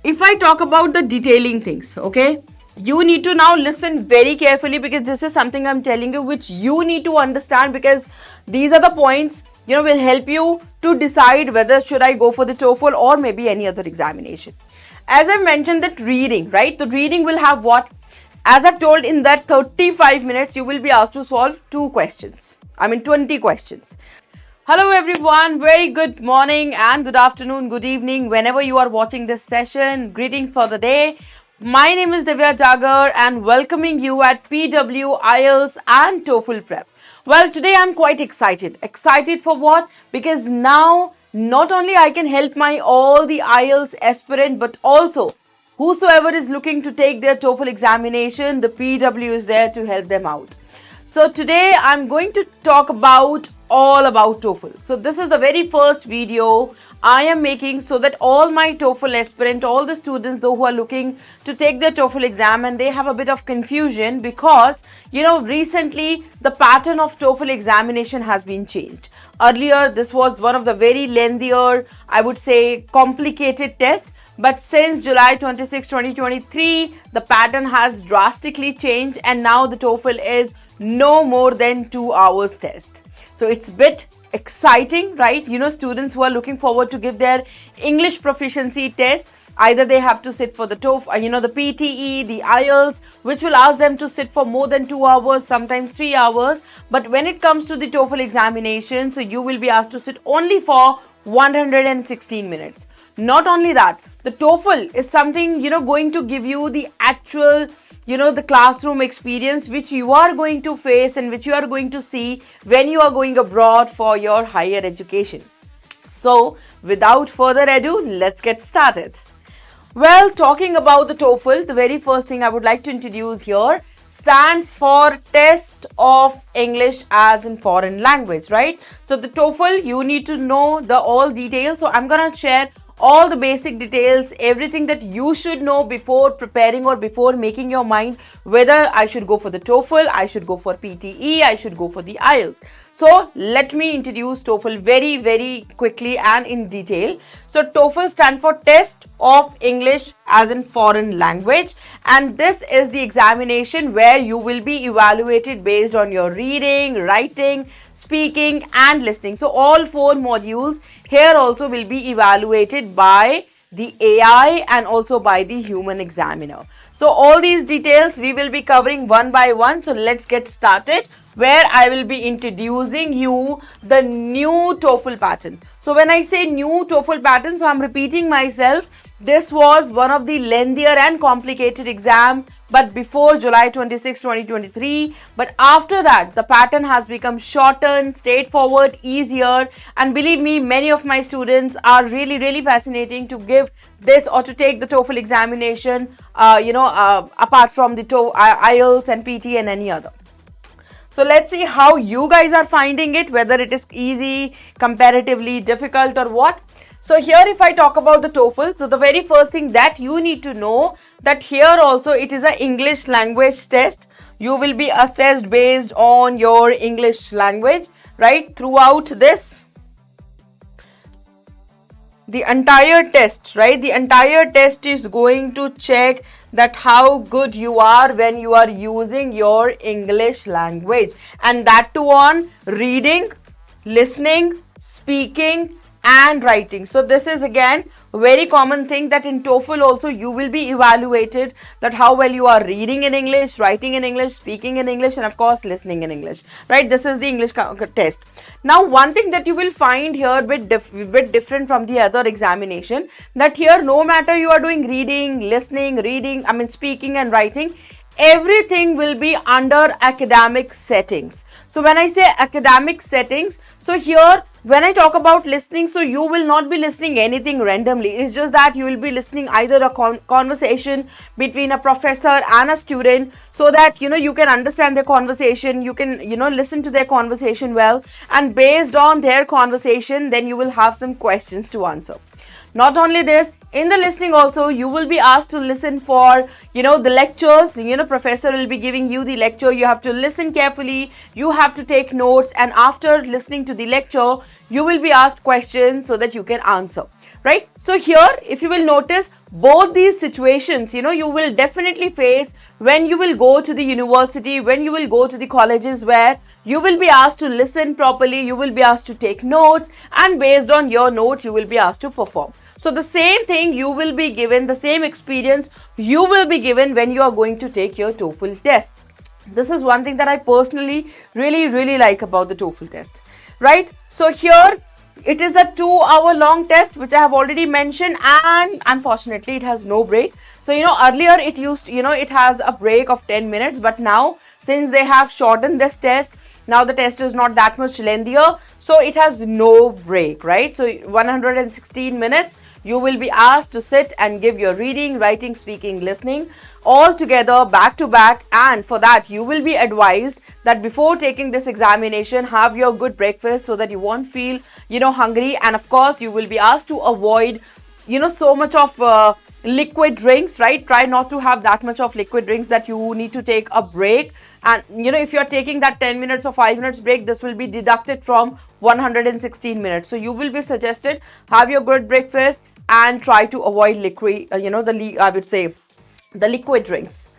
if I talk about the detailing things, okay, you need to now listen very carefully, because this is something I'm telling you which you need to understand, because these are the points, will help you to decide whether should I go for the TOEFL or maybe any other examination. As I've mentioned, that reading, right? The reading will have what? As I've told, in that 35 minutes, you will be asked to solve 20 questions. Hello everyone, very good morning and good afternoon, good evening, whenever you are watching this session. Greetings for the day. My name is Divya Jagar and welcoming you at PW, IELTS and TOEFL Prep. Well, today I'm quite excited. Excited for what? Because now not only I can help my all the IELTS aspirant, but also whosoever is looking to take their TOEFL examination, the PW is there to help them out. So today I'm going to talk about all about TOEFL. So this is the very first video I am making so that all my TOEFL aspirant, all the students though who are looking to take their TOEFL exam and they have a bit of confusion, because recently the pattern of TOEFL examination has been changed. Earlier this was one of the very lengthier, I would say complicated test. But since July 26, 2023, the pattern has drastically changed and now the TOEFL is no more than 2 hours test. So it's a bit exciting, right? Students who are looking forward to give their English proficiency test, either they have to sit for the TOEFL, the PTE, the IELTS, which will ask them to sit for more than 2 hours, sometimes 3 hours. But when it comes to the TOEFL examination, so you will be asked to sit only for 116 minutes. Not only that, the TOEFL is something, going to give you the actual, the classroom experience which you are going to face and which you are going to see when you are going abroad for your higher education. So, without further ado, let's get started. Well, talking about the TOEFL, the very first thing I would like to introduce here stands for Test of English as in Foreign Language, right? So the TOEFL, you need to know the all details. So I'm gonna share all the basic details, everything that you should know before preparing or before making your mind whether I should go for the TOEFL, I should go for PTE, I should go for the IELTS. So let me introduce TOEFL very, very quickly and in detail. So TOEFL stands for Test of English as in Foreign Language, and this is the examination where you will be evaluated based on your reading, writing, speaking and listening. So all 4 modules here also will be evaluated by the AI and also by the human examiner. So all these details we will be covering one by one. So let's get started, where I will be introducing you the new TOEFL pattern. So when I say new TOEFL pattern, so I'm repeating myself. This was one of the lengthier and complicated exam, but before July 26, 2023. But after that, the pattern has become shortened, straightforward, easier. And believe me, many of my students are really, really fascinating to give this or to take the TOEFL examination, apart from the IELTS and PT and any other. So let's see how you guys are finding it, whether it is easy, comparatively difficult or what. So here if I talk about the TOEFL, so the very first thing that you need to know that here also it is an English language test. You will be assessed based on your English language, right? Throughout this, the entire test, right? The entire test is going to check that how good you are when you are using your English language, and that too on reading, listening, speaking and writing. So this is again a very common thing that in TOEFL also you will be evaluated that how well you are reading in English, writing in English, speaking in English and of course listening in English, right? This is the English test. Now one thing that you will find here bit different from the other examination, that here no matter you are doing reading, listening, speaking and writing, everything will be under academic settings. So when I say academic settings, so here when I talk about listening, so you will not be listening anything randomly. It's just that you will be listening either a conversation between a professor and a student, so that you can understand their conversation, you can listen to their conversation well, and based on their conversation then you will have some questions to answer. Not only this, in the listening also you will be asked to listen for the lectures. Professor will be giving you the lecture, you have to listen carefully, you have to take notes, and after listening to the lecture you will be asked questions so that you can answer, right? So here, if you will notice, both these situations, you will definitely face when you will go to the university, when you will go to the colleges, where you will be asked to listen properly, you will be asked to take notes, and based on your notes, you will be asked to perform. So the same thing you will be given, the same experience you will be given when you are going to take your TOEFL test. This is one thing that I personally really like about the TOEFL test, right? So here, it is a 2-hour long test, which I have already mentioned, and unfortunately it has no break. So earlier it used, it has a break of 10 minutes, but now since they have shortened this test, now the test is not that much lengthier, so it has no break, right? So 116 minutes you will be asked to sit and give your reading, writing, speaking, listening all together back to back. And for that, you will be advised that before taking this examination, have your good breakfast so that you won't feel hungry. And of course, you will be asked to avoid so much of liquid drinks, right? Try not to have that much of liquid drinks that you need to take a break. And if you're taking that 10 minutes or 5 minutes break, this will be deducted from 116 minutes. So you will be suggested, have your good breakfast and try to avoid liquid, I would say the liquid drinks.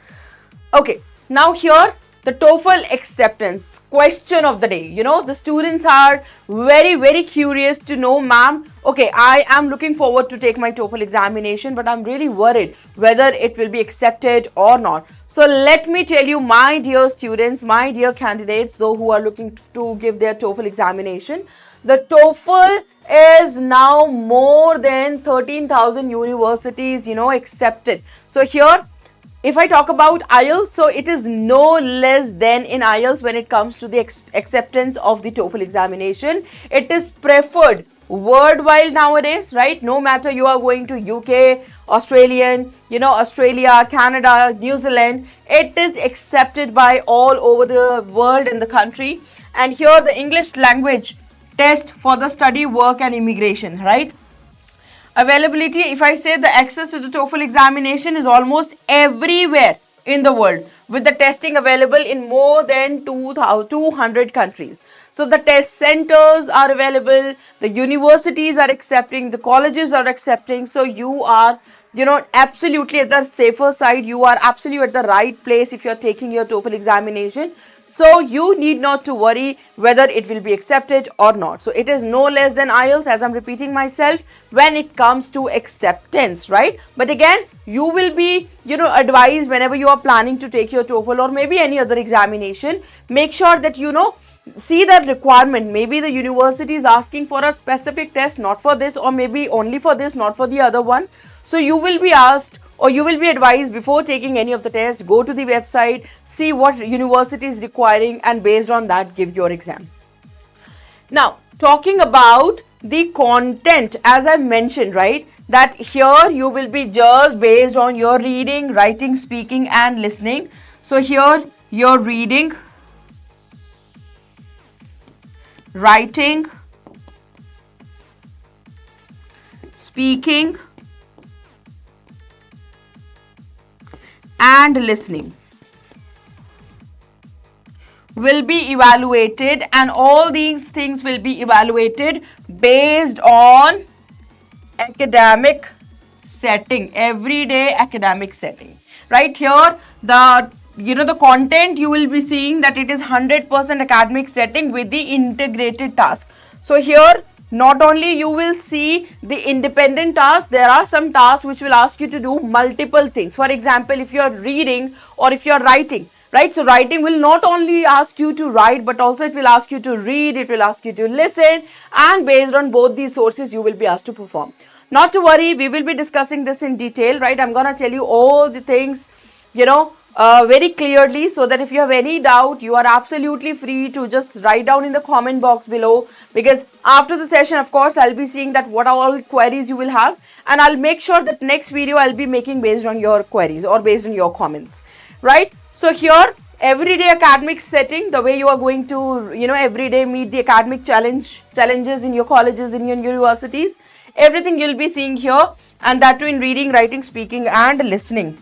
Okay, now here, the TOEFL acceptance question of the day. The students are very curious to know, ma'am, okay, I am looking forward to take my TOEFL examination, but I'm really worried whether it will be accepted or not. So let me tell you, my dear students, my dear candidates, those who are looking to give their TOEFL examination, the TOEFL is now more than 13,000 universities, accepted. So here, if I talk about IELTS, so it is no less than in IELTS when it comes to the acceptance of the TOEFL examination. It is preferred worldwide nowadays, right? No matter you are going to UK, Australian, Australia, Canada, New Zealand, it is accepted by all over the world in the country. And here, the English language test for the study, work and immigration, right? Availability, if I say, the access to the TOEFL examination is almost everywhere in the world, with the testing available in more than 200 countries. So the test centers are available, the universities are accepting, the colleges are accepting. So you are, absolutely at the safer side. You are absolutely at the right place if you're taking your TOEFL examination. So you need not to worry whether it will be accepted or not. So it is no less than IELTS, as I'm repeating myself, when it comes to acceptance, right? But again, you will be, advised whenever you are planning to take your TOEFL or maybe any other examination, make sure that, see that requirement. Maybe the university is asking for a specific test, not for this, or maybe only for this, not for the other one. So you will be asked, or you will be advised before taking any of the tests, go to the website, see what university is requiring, and based on that, give your exam. Now, talking about the content, as I mentioned, right, that here you will be just based on your reading, writing, speaking, and listening. So here, your reading, writing, speaking, and listening will be evaluated, and all these things will be evaluated based on academic setting, everyday academic setting. Right here, the content you will be seeing that it is 100% academic setting with the integrated task. So here, not only you will see the independent tasks, there are some tasks which will ask you to do multiple things. For example, if you are reading or if you are writing, right? So writing will not only ask you to write, but also it will ask you to read, it will ask you to listen, and based on both these sources, you will be asked to perform. Not to worry, we will be discussing this in detail, right? I'm going to tell you all the things, very clearly, so that if you have any doubt, you are absolutely free to just write down in the comment box below, because after the session, of course, I'll be seeing that what are all queries you will have, and I'll make sure that next video I'll be making based on your queries or based on your comments, right? So here, everyday academic setting, the way you are going to, every day meet the academic challenges in your colleges, in your universities, everything you'll be seeing here, and that too in reading, writing, speaking, and listening.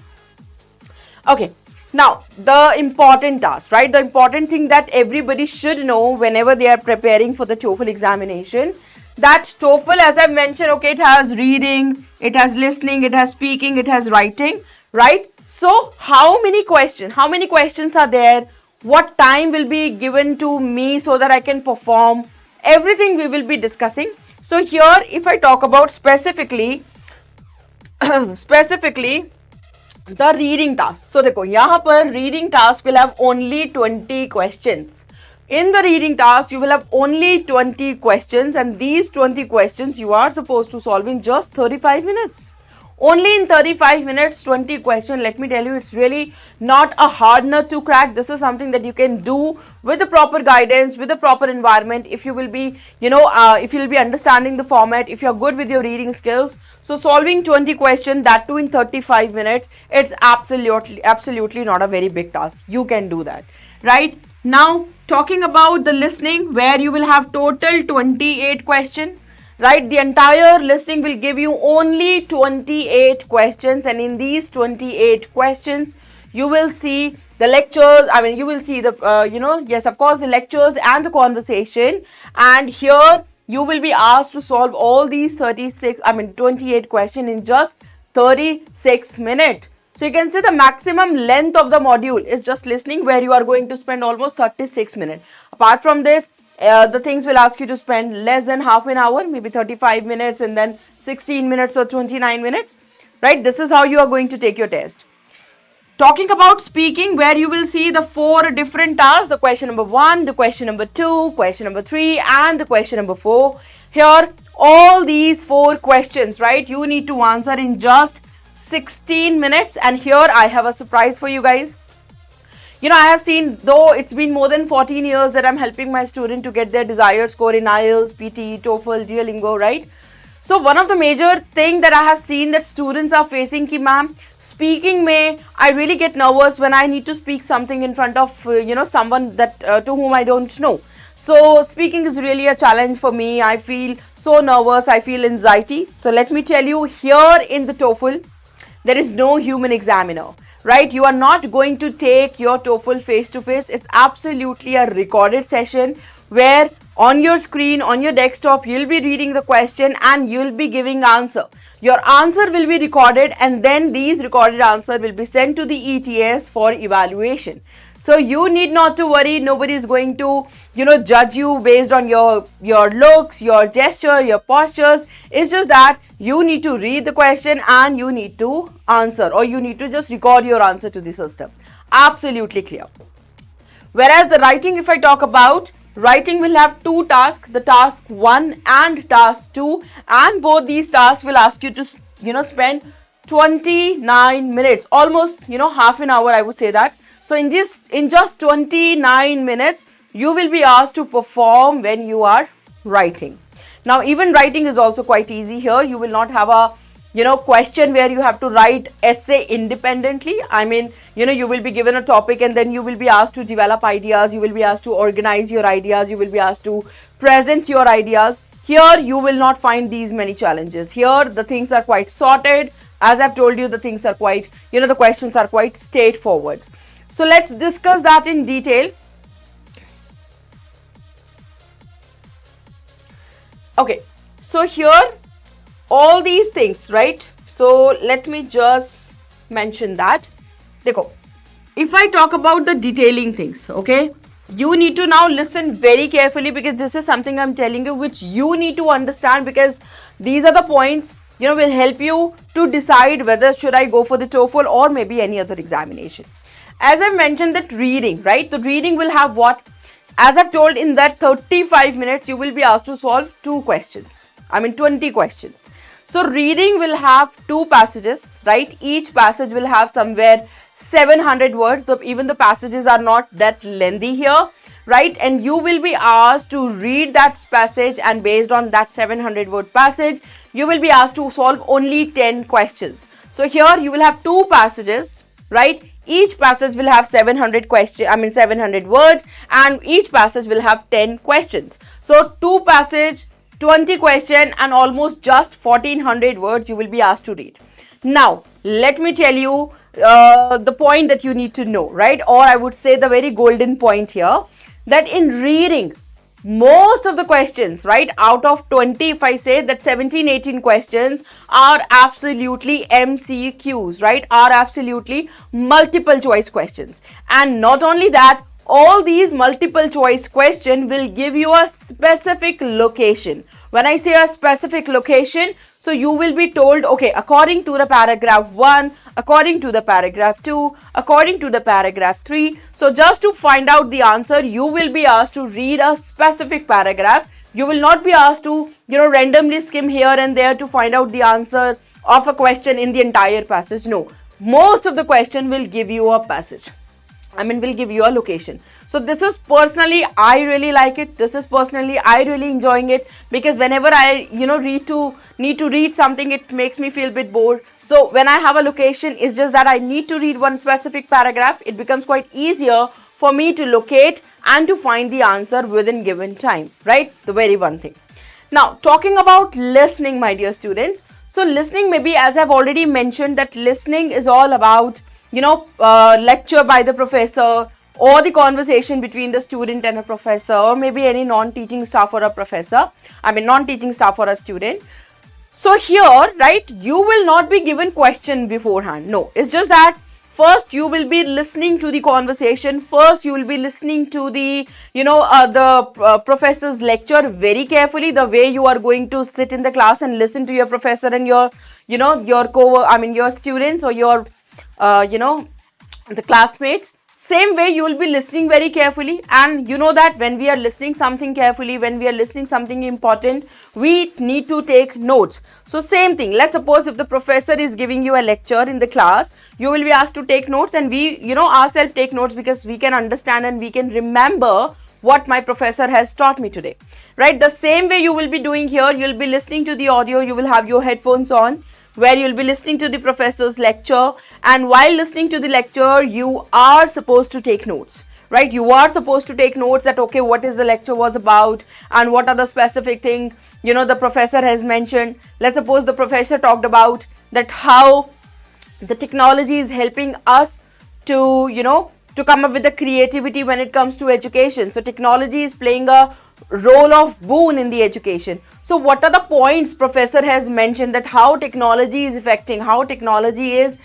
Okay. Now, the important task, right? The important thing that everybody should know whenever they are preparing for the TOEFL examination. that TOEFL, as I mentioned, okay, it has reading, it has listening, it has speaking, it has writing, right? So how many questions are there? What time will be given to me so that I can perform? Everything we will be discussing. So here, if I talk about specifically the reading task. So देखो यहाँ पर reading task will have only 20 questions. In the reading task, you will have only 20 questions, and these 20 questions you are supposed to solve in just 35 minutes. Only in 35 minutes, 20 questions. Let me tell you, it's really not a hard nut to crack. This is something that you can do with the proper guidance, with the proper environment. If you will be, if you will be understanding the format, if you're good with your reading skills. So solving 20 questions, that too in 35 minutes, it's absolutely not a very big task. You can do that, right? Now, talking about the listening, where you will have total 28 questions. Right, the entire listing will give you only 28 questions, and in these 28 questions you will see the lectures. I mean, you will see the yes, of course, the lectures and the conversation, and here you will be asked to solve all these 28 questions in just 36 minutes. So you can see the maximum length of the module is just listening, where you are going to spend almost 36 minutes. Apart from this, the things will ask you to spend less than half an hour, maybe 35 minutes, and then 16 minutes or 29 minutes, right? This is how you are going to take your test. Talking about speaking, where you will see the 4 different tasks, the question number 1, the question number 2, question number 3, and the question number 4. Here, all these 4 questions, right, you need to answer in just 16 minutes. And here I have a surprise for you guys. I have seen, though it's been more than 14 years that I'm helping my student to get their desired score in IELTS, PT, TOEFL, Duolingo, right? So one of the major thing that I have seen that students are facing, ki ma'am, speaking mein, I really get nervous when I need to speak something in front of, someone that to whom I don't know. So speaking is really a challenge for me. I feel so nervous, I feel anxiety. So let me tell you, here in the TOEFL, there is no human examiner, right? You are not going to take your TOEFL face to face. It's absolutely a recorded session where on your screen, on your desktop, you'll be reading the question and you'll be giving answer. Your answer will be recorded, and then these recorded answer will be sent to the ETS for evaluation. So you need not to worry. Nobody is going to, judge you based on your looks, your gesture, your postures. It's just that you need to read the question and you need to answer, or you need to just record your answer to the system. Absolutely clear. Whereas the writing, if I talk about, writing will have 2 tasks, the task 1 and task 2, and both these tasks will ask you to, spend 29 minutes, almost, half an hour, I would say that. So in just 29 minutes, you will be asked to perform when you are writing. Now, even writing is also quite easy here. You will not have a, question where you have to write essay independently. I mean, you will be given a topic and then you will be asked to develop ideas. You will be asked to organize your ideas. You will be asked to present your ideas. Here, you will not find these many challenges. Here, the things are quite sorted. As I've told you, the things are quite, the questions are quite straightforward. So let's discuss that in detail. Okay, so here all these things, right? So let me just mention that. Dekho, if I talk about the detailing things, okay, you need to now listen very carefully, because this is something I'm telling you which you need to understand, because these are the points, will help you to decide whether should I go for the TOEFL or maybe any other examination. As I've mentioned, that reading, right? The reading will have what? As I've told, in that 35 minutes, you will be asked to solve 2 questions. 20 questions. So reading will have 2 passages, right? Each passage will have somewhere 700 words. Even the passages are not that lengthy here, right? And you will be asked to read that passage, and based on that 700 word passage, you will be asked to solve only 10 questions. So here you will have 2 passages, right? Each passage will have 700 words, and each passage will have 10 questions. So 2 passage, 20 question, and almost just 1400 words you will be asked to read. Now, let me tell you the point that you need to know, right? Or I would say the very golden point here, that in reading, most of the questions, right, out of 20, if I say that 17, 18 questions are absolutely MCQs, right, are absolutely multiple choice questions. And not only that, all these multiple choice question will give you a specific location. When I say a specific location, so you will be told, okay, according to the paragraph 1, according to the paragraph 2, according to the paragraph 3. So just to find out the answer, you will be asked to read a specific paragraph. You will not be asked to, randomly skim here and there to find out the answer of a question in the entire passage. No, most of the question will give you a passage. Will give you a location. So this is personally, I really like it. This is personally, I really enjoying it, because whenever I, need to read something, it makes me feel a bit bored. So when I have a location, it's just that I need to read one specific paragraph. It becomes quite easier for me to locate and to find the answer within given time, right? The very one thing. Now, talking about listening, my dear students. So listening, maybe as I've already mentioned, that listening is all about lecture by the professor, or the conversation between the student and a professor, or maybe any non-teaching staff or a professor, non-teaching staff or a student. So here, right, you will not be given question beforehand. No, it's just that first you will be listening to the conversation. First you will be listening to the, professor's lecture very carefully, the way you are going to sit in the class and listen to your professor and your, your students or your the classmates. Same way you will be listening very carefully, and you know that when we are listening something carefully, when we are listening something important, we need to take notes. So same thing, let's suppose if the professor is giving you a lecture in the class, you will be asked to take notes, and we ourselves take notes, because we can understand and we can remember what my professor has taught me today, right? The same way you will be doing here. You will be listening to the audio, you will have your headphones on, where you'll be listening to the professor's lecture, and while listening to the lecture, you are supposed to take notes, right? You are supposed to take notes that, okay, what is the lecture was about, and what are the specific thing, the professor has mentioned. Let's suppose the professor talked about that how the technology is helping us to, to come up with the creativity when it comes to education. So technology is playing a role of boon in the education. So what are the points professor has mentioned, that how technology is affecting, how technology is,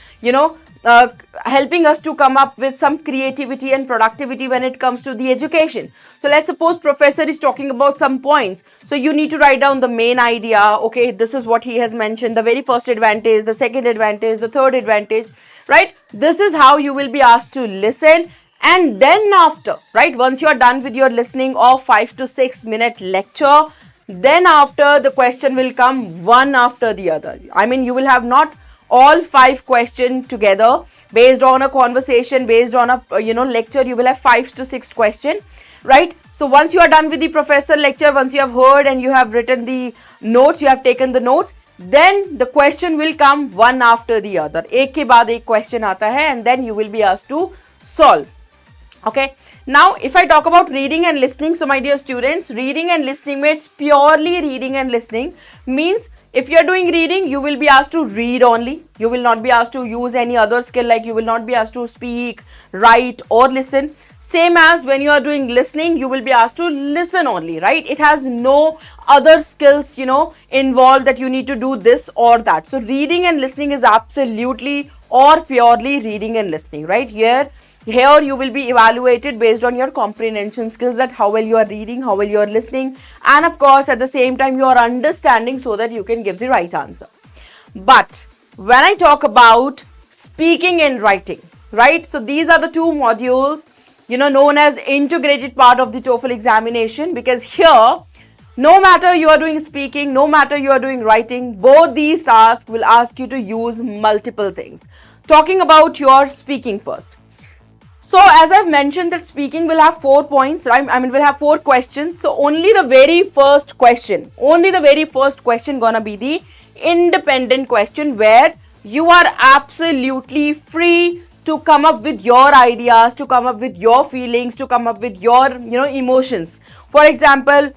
helping us to come up with some creativity and productivity when it comes to the education. So let's suppose professor is talking about some points. So you need to write down the main idea. Okay, this is what he has mentioned, the very first advantage, the second advantage, the third advantage, right? This is how you will be asked to listen. And then after, right, once you are done with your listening of 5 to 6 minute lecture, then after the question will come one after the other. You will have not all 5 questions together based on a conversation, based on a lecture. You will have 5 to 6 questions, right? So once you are done with the professor lecture, once you have heard and you have written the notes, you have taken the notes, then the question will come one after the other. एक के बाद एक question आता है, and then you will be asked to solve. Okay, now if I talk about reading and listening, so my dear students, reading and listening means purely reading and listening means if you are doing reading, you will be asked to read only. You will not be asked to use any other skill, like you will not be asked to speak, write or listen. Same as when you are doing listening, you will be asked to listen only, right? It has no other skills, involved that you need to do this or that. So reading and listening is absolutely or purely reading and listening, right? Here you will be evaluated based on your comprehension skills, that how well you are reading, how well you are listening, and of course at the same time you are understanding, so that you can give the right answer. But when I talk about speaking and writing, right, so these are the two modules known as integrated part of the TOEFL examination, because here no matter you are doing speaking, no matter you are doing writing, both these tasks will ask you to use multiple things. Talking about your speaking first. So as I've mentioned that speaking will have 4 points, right? We'll have 4 questions. So only the very first question gonna be the independent question, where you are absolutely free to come up with your ideas, to come up with your feelings, to come up with your, emotions. For example,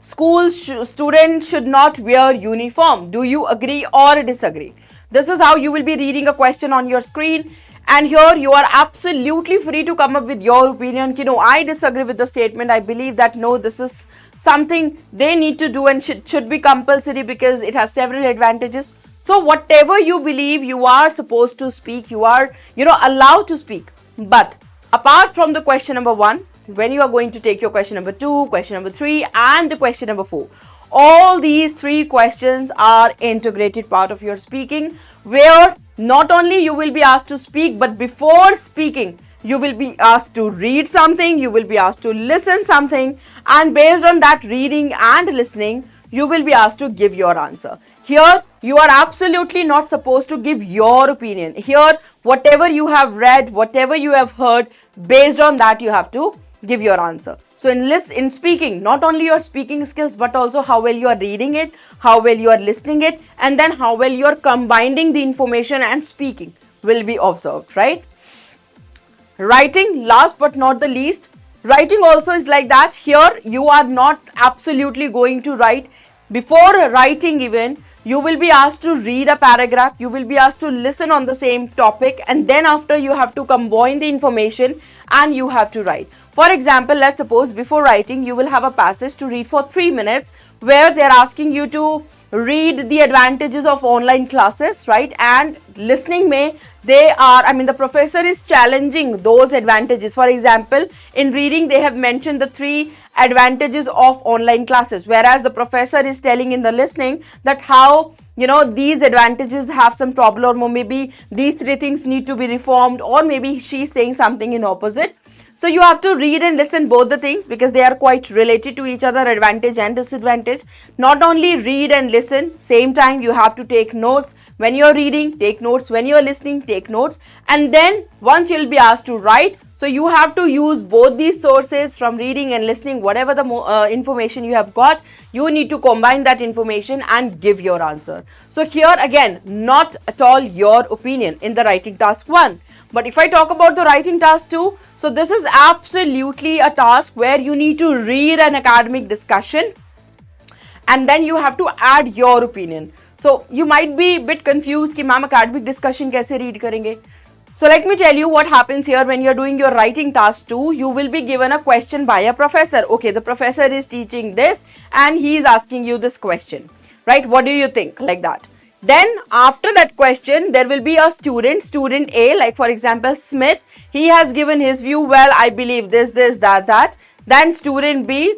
school students should not wear uniform. Do you agree or disagree? This is how you will be reading a question on your screen. And here you are absolutely free to come up with your opinion. I disagree with the statement. I believe that no, this is something they need to do and should be compulsory because it has several advantages. So whatever you believe, you are supposed to speak. You are, allowed to speak. But apart from the question number 1, when you are going to take your question number 2, question number 3, and the question number 4, all these 3 questions are integrated part of your speaking, where not only you will be asked to speak, but before speaking, you will be asked to read something, you will be asked to listen something, and based on that reading and listening, you will be asked to give your answer. Here, you are absolutely not supposed to give your opinion. Here, whatever you have read, whatever you have heard, based on that, you have to give your answer. So in speaking, not only your speaking skills, but also how well you are reading it, how well you are listening it, and then how well you are combining the information and speaking will be observed, right? Writing, last but not the least, writing also is like that. Here, you are not absolutely going to write. Before writing even, you will be asked to read a paragraph, you will be asked to listen on the same topic, and then after you have to combine the information and you have to write. For example, let's suppose before writing, you will have a passage to read for 3 minutes where they're asking you to read the advantages of online classes, right? And listening the professor is challenging those advantages. For example, in reading, they have mentioned the 3 advantages of online classes, whereas the professor is telling in the listening that how these advantages have some problem, or maybe these 3 things need to be reformed, or maybe she's saying something in opposite. So you have to read and listen both the things because they are quite related to each other, advantage and disadvantage. Not only read and listen, same time you have to take notes. When you're reading, take notes. When you're listening, take notes. And then once you'll be asked to write, so you have to use both these sources from reading and listening, whatever the information you have got, you need to combine that information and give your answer. So here again, not at all your opinion in the writing task 1. But if I talk about the writing task 2, so this is absolutely a task where you need to read an academic discussion and then you have to add your opinion. So you might be a bit confused कि ma'am academic discussion कैसे read करेंगे? So let me tell you what happens here when you're doing your writing task 2. You will be given a question by a professor. Okay, the professor is teaching this and he is asking you this question, right? What do you think? Like that. Then after that question, there will be a student A, like for example, Smith. He has given his view, well, I believe this, that. Then student B,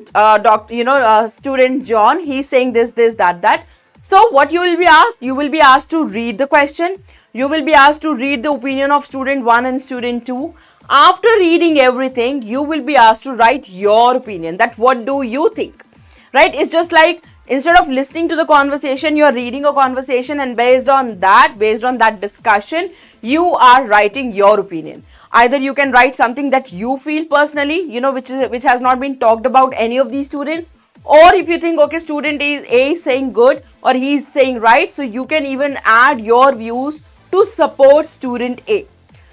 student John, he's saying this, that. So what you will be asked? You will be asked to read the question. You will be asked to read the opinion of student 1 and student 2. After reading everything, you will be asked to write your opinion. That what do you think? Right? It's just like instead of listening to the conversation, you are reading a conversation, and based on that discussion, you are writing your opinion. Either you can write something that you feel personally, which has not been talked about any of these students, or if you think, okay, student A is saying good or he is saying right, so you can even add your views to support student A.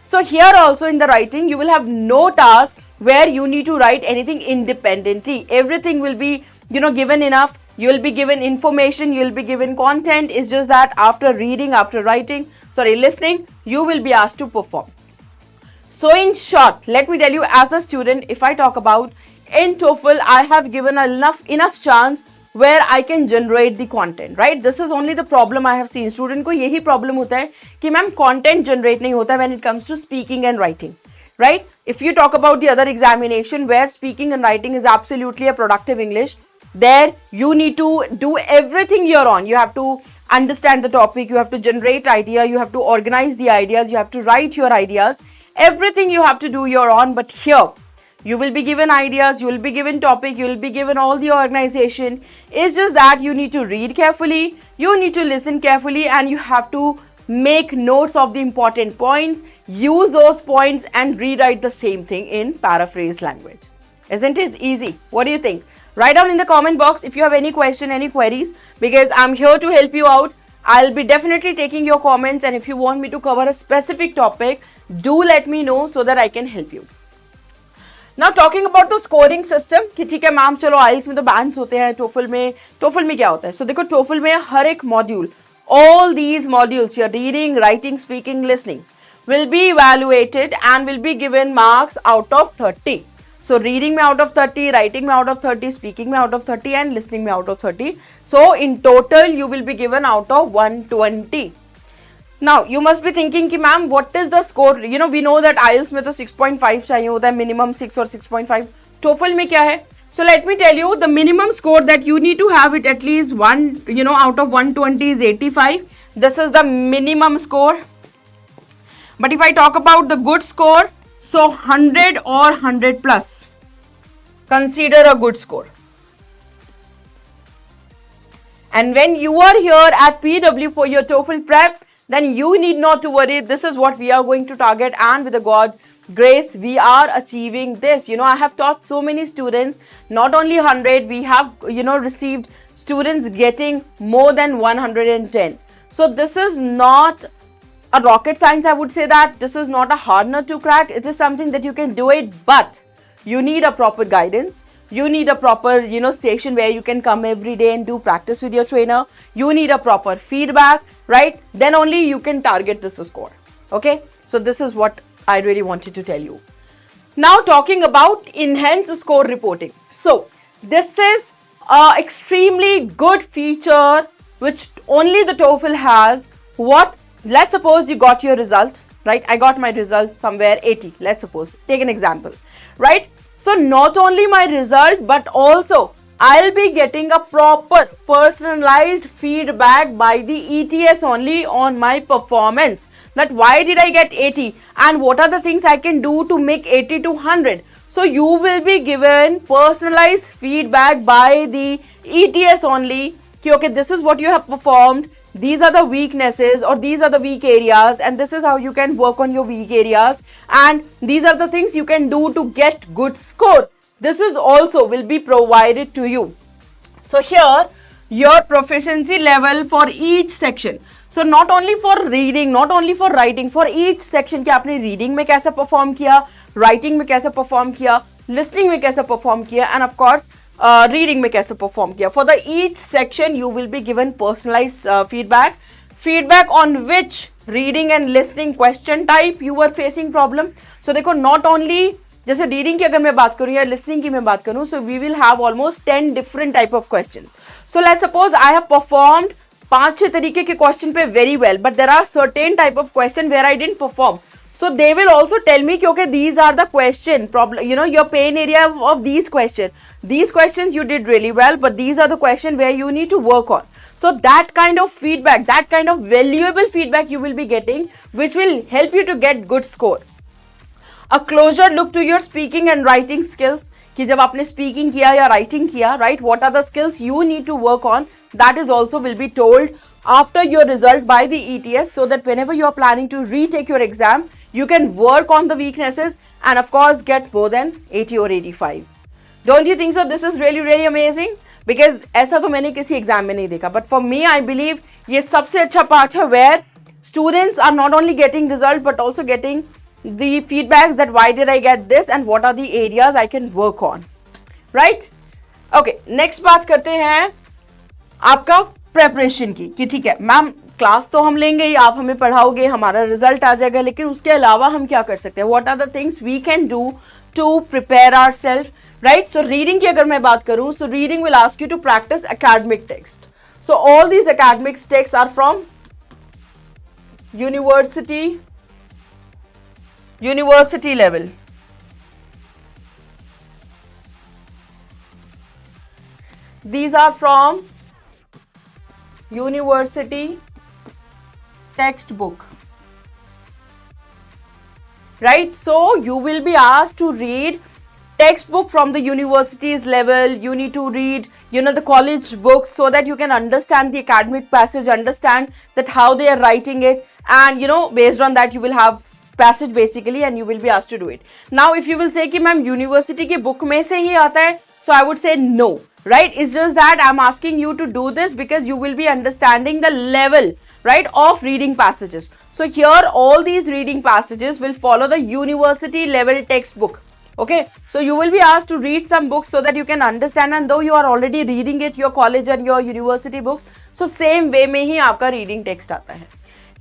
So here also in the writing, you will have no task where you need to write anything independently. Everything will be, given enough. You will be given information, you will be given content. It's just that after listening, you will be asked to perform. So in short, let me tell you, as a student, if I talk about in TOEFL, I have given enough chance where I can generate the content, right? This is only the problem I have seen. Student को यही problem होता है कि ma'am content generate नहीं होता when it comes to speaking and writing, right? If you talk about the other examination where speaking and writing is absolutely a productive English, there you need to do everything your own. You have to understand the topic, you have to generate idea, you have to organize the ideas, you have to write your ideas. Everything you have to do your own. But here, you will be given ideas, you will be given topic, you will be given all the organization. It's just that you need to read carefully, you need to listen carefully, and you have to make notes of the important points, use those points and rewrite the same thing in paraphrase language. Isn't it easy? What do you think? Write down in the comment box if you have any question, any queries, because I'm here to help you out. I'll be definitely taking your comments, and if you want me to cover a specific topic, do let me know so that I can help you. Now talking about the scoring system कि ठीक है ma'am चलो IELTS में तो bands होते हैं, TOEFL में क्या होता है? So देखो TOEFL में हर एक module, all these modules, your reading, writing, speaking, listening, will be evaluated and will be given marks out of 30. So reading में out of 30, writing में out of 30, speaking में out of 30 and listening में out of 30. So in total you will be given out of 120. Now you must be thinking कि ma'am what is the score? You know we know that IELTS में तो 6.5 चाहिए होता है, minimum 6 और 6.5. TOEFL में क्या है? So let me tell you the minimum score that you need to have it at least one, out of 120 is 85. This is the minimum score. But if I talk about the good score, so 100 or 100 plus, consider a good score. And when you are here at PW for your TOEFL prep, then you need not to worry. This is what we are going to target, and with the God grace we are achieving this. I have taught so many students, not only 100, we have received students getting more than 110. So this is not a rocket science. I would say that this is not a hard nut to crack. It is something that you can do it, but you need a proper guidance. You need a proper station where you can come every day and do practice with your trainer. You need a proper feedback, right? Then only you can target this score. Okay, so this is what I really wanted to tell you. Now talking about enhanced score reporting. So this is a extremely good feature which only the TOEFL has. Let's suppose you got your result, right? I got my result somewhere 80, let's suppose. Take an example, right? So not only my result, but also I'll be getting a proper personalized feedback by the ETS only on my performance. That why did I get 80 and what are the things I can do to make 80 to 100. So you will be given personalized feedback by the ETS only. Okay, this is what you have performed. These are the weaknesses or these are the weak areas, and this is how you can work on your weak areas, and these are the things you can do to get good score. This is also will be provided to you. So here your proficiency level for each section. So not only for reading, not only for writing, for each section कि आपने reading में कैसे perform किया, writing में कैसे perform किया, listening में कैसे perform किया, and of course reading में कैसे perform किया. For the each section you will be given personalized feedback on which reading and listening question type you were facing problem. So देखो not only जैसे reading की अगर मैं बात करूं या लिसनिंग की मैं बात करूं, so we will have almost 10 different type of question. So let's suppose I have performed 5-6 तरीके के क्वेश्चन पे very well, but there are certain type of question where I didn't perform. So they will also tell me कि okay these are the question problem, your pain area of these questions you did really well, but these are the question where you need to work on. So that kind of feedback, that kind of valuable feedback you will be getting, which will help you to get good score. A closer look to your speaking and writing skills कि जब आपने speaking किया या writing किया, right, what are the skills you need to work on, that is also will be told after your result by the ETS, so that whenever you are planning to retake your exam, you can work on the weaknesses and of course get more than 80 or 85. Don't you think so? This is really really amazing, because ऐसा तो मैंने किसी exam में नहीं देखा, but for me I believe ये सबसे अच्छा पार्ट है where students are not only getting result but also getting the feedbacks that why did I get this and what are the areas I can work on, right? Okay, next बात करते हैं आपका preparation की कि ठीक है ma'am class तो हम लेंगे ही, आप हमें पढ़ाओगे, हमारा रिजल्ट आ जाएगा, लेकिन उसके अलावा हम क्या कर सकते हैं? What are the things we can do to prepare ourself, right? So reading की अगर मैं बात करूं, so reading will ask you to practice academic text. So all these academic text are from university level. These are from university textbook, right? So you will be asked to read textbook from the university's level. You need to read the college books so that you can understand the academic passage, understand that how they are writing it, and based on that you will have passage basically and you will be asked to do it. Now if you will say कि ma'am university की book में से ही आता है, so I would say no, right? It's just that I'm asking you to do this because you will be understanding the level, right, of reading passages. So here all these reading passages will follow the university level textbook. Okay, so you will be asked to read some books so that you can understand, and though you are already reading it, your college and your university books, so same way में ही आपका reading text आता है.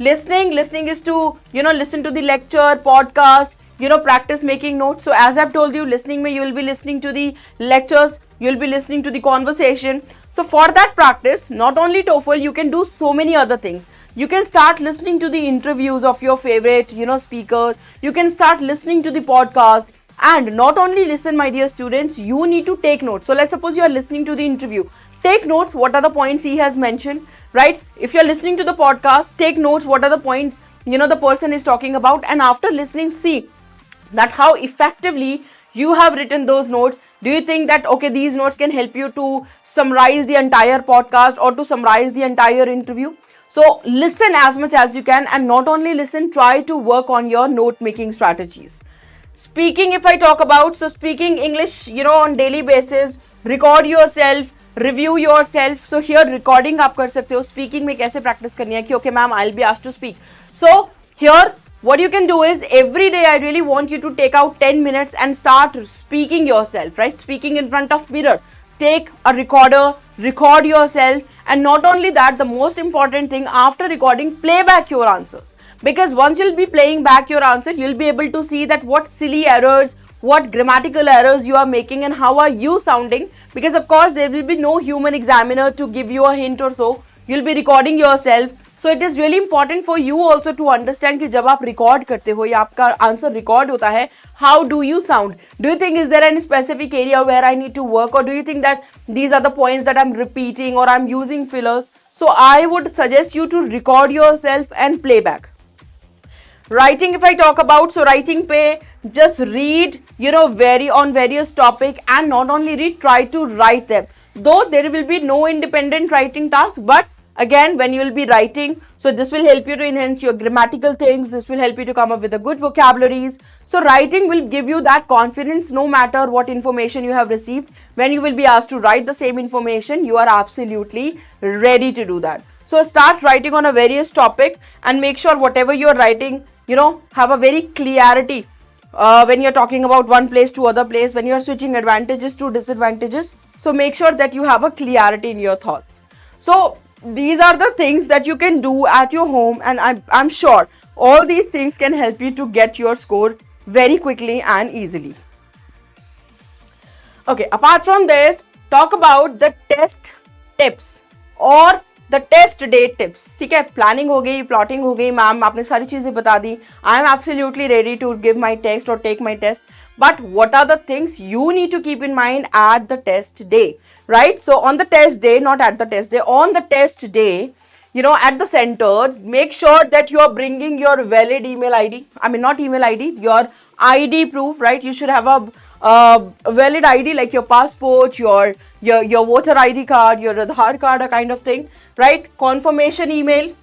Listening is to, listen to the lecture, podcast, practice making notes. So as I've told you, listening mein you will be listening to the lectures, you'll be listening to the conversation. So for that practice, not only TOEFL, you can do so many other things. You can start listening to the interviews of your favorite, speaker. You can start listening to the podcast. And not only listen, my dear students, you need to take notes. So let's suppose you are listening to the interview. Take notes, what are the points he has mentioned, right? If you're listening to the podcast, take notes, what are the points, the person is talking about. And after listening, see that how effectively you have written those notes. Do you think that, okay, these notes can help you to summarize the entire podcast or to summarize the entire interview? So listen as much as you can, and not only listen, try to work on your note making strategies. Speaking, if I talk about, so speaking English, on daily basis, record yourself, review yourself. So here recording आप कर सकते हो, speaking में कैसे practice करनी है कि okay ma'am, I'll be asked to speak. So here what you can do is, every day I really want you to take out 10 minutes and start speaking yourself, right? Speaking in front of mirror. Take a recorder, record yourself, and not only that, the most important thing, after recording, play back your answers. Because once you'll be playing back your answer, you'll be able to see that what silly errors, what grammatical errors you are making and how are you sounding. Because of course there will be no human examiner to give you a hint or so. You'll be recording yourself. So it is really important for you also to understand कि जब आप record करते हो या आपका answer record होता है, how do you sound? Do you think is there any specific area where I need to work, or do you think that these are the points that I'm repeating or I'm using fillers? So I would suggest you to record yourself and play back. Writing, if I talk about, so writing pe just read, on various topic, and not only read, try to write them. Though there will be no independent writing task, but again, when you will be writing, so this will help you to enhance your grammatical things. This will help you to come up with a good vocabularies. So writing will give you that confidence no matter what information you have received. When you will be asked to write the same information, you are absolutely ready to do that. So start writing on a various topic, and make sure whatever you are writing, have a very clarity. When you're talking about one place to other place, when you're switching advantages to disadvantages, so make sure that you have a clarity in your thoughts. So these are the things that you can do at your home, and I'm sure all these things can help you to get your score very quickly and easily. Okay, apart from this, talk about the test tips or the test date tips. ठीक है, planning हो गई, plotting हो गई, ma'am आपने सारी चीजें बता दी. I am absolutely ready to give my test or take my test. But what are the things you need to keep in mind at the test day, right? So on the test day, not at the test day, on the test day, at the center, make sure that you are bringing your valid email ID. I mean, not email ID, your ID proof, right? You should have a valid ID like your passport, your voter ID card, your Aadhaar card, a kind of thing, right? Confirmation email.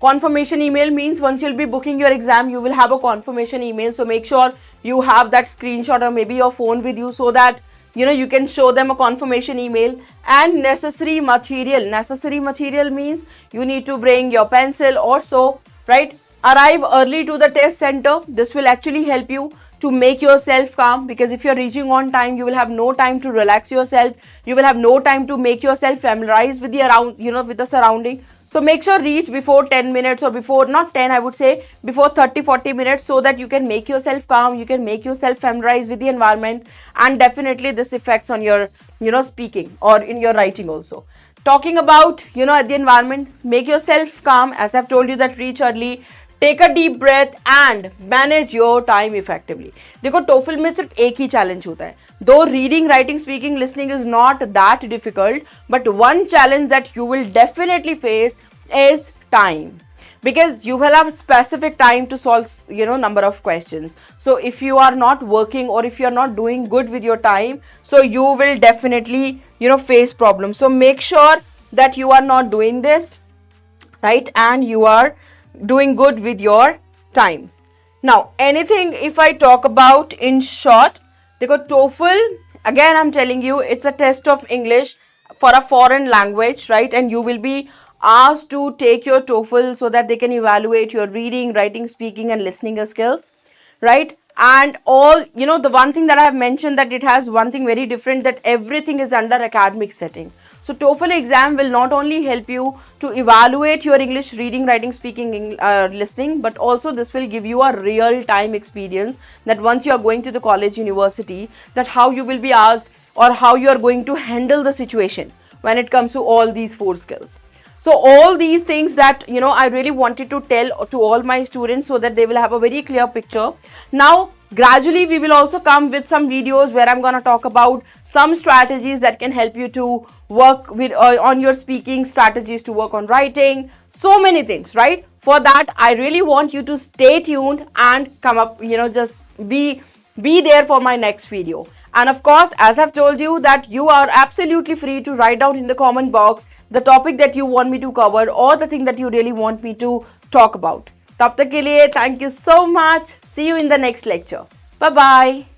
Confirmation email means once you'll be booking your exam, you will have a confirmation email. So make sure you have that screenshot or maybe your phone with you, so that you can show them a confirmation email. And necessary material. Necessary material means you need to bring your pencil or so, right? Arrive early to the test center. This will actually help you to make yourself calm, because if you're reaching on time, you will have no time to relax yourself. You will have no time to make yourself familiarize with the with the surrounding. So make sure reach before 10 minutes, or before, not 10, I would say before 30-40 minutes, so that you can make yourself calm, you can make yourself familiarize with the environment, and definitely this affects on your, speaking or in your writing also. Talking about, at the environment, make yourself calm, as I've told you that reach early, take a deep breath and manage your time effectively. देखो TOEFL में सिर्फ एक ही challenge होता है. Though reading, writing, speaking, listening is not that difficult, but one challenge that you will definitely face is time. Because you will have specific time to solve, number of questions. So if you are not working, or if you are not doing good with your time, so you will definitely, face problems. So make sure that you are not doing this, right? And you are doing good with your time. Now, anything if I talk about in short, because TOEFL, again I'm telling you, it's a test of English for a foreign language, right? And you will be asked to take your TOEFL so that they can evaluate your reading, writing, speaking and listening skills. right? And all, the one thing that I have mentioned, that it has one thing very different, that everything is under academic setting. So TOEFL exam will not only help you to evaluate your English reading, writing, speaking, listening, but also this will give you a real time experience, that once you are going to the college, university, that how you will be asked or how you are going to handle the situation when it comes to all these 4 skills. So all these things that, I really wanted to tell to all my students, so that they will have a very clear picture. Now, gradually we will also come with some videos where I'm going to talk about some strategies that can help you to work with on your speaking, strategies to work on writing, so many things, right? For that, I really want you to stay tuned and come up, just be there for my next video. And of course, as I've told you, that you are absolutely free to write down in the comment box the topic that you want me to cover, or the thing that you really want me to talk about. Tab tak ke liye, thank you so much. See you in the next lecture. Bye bye.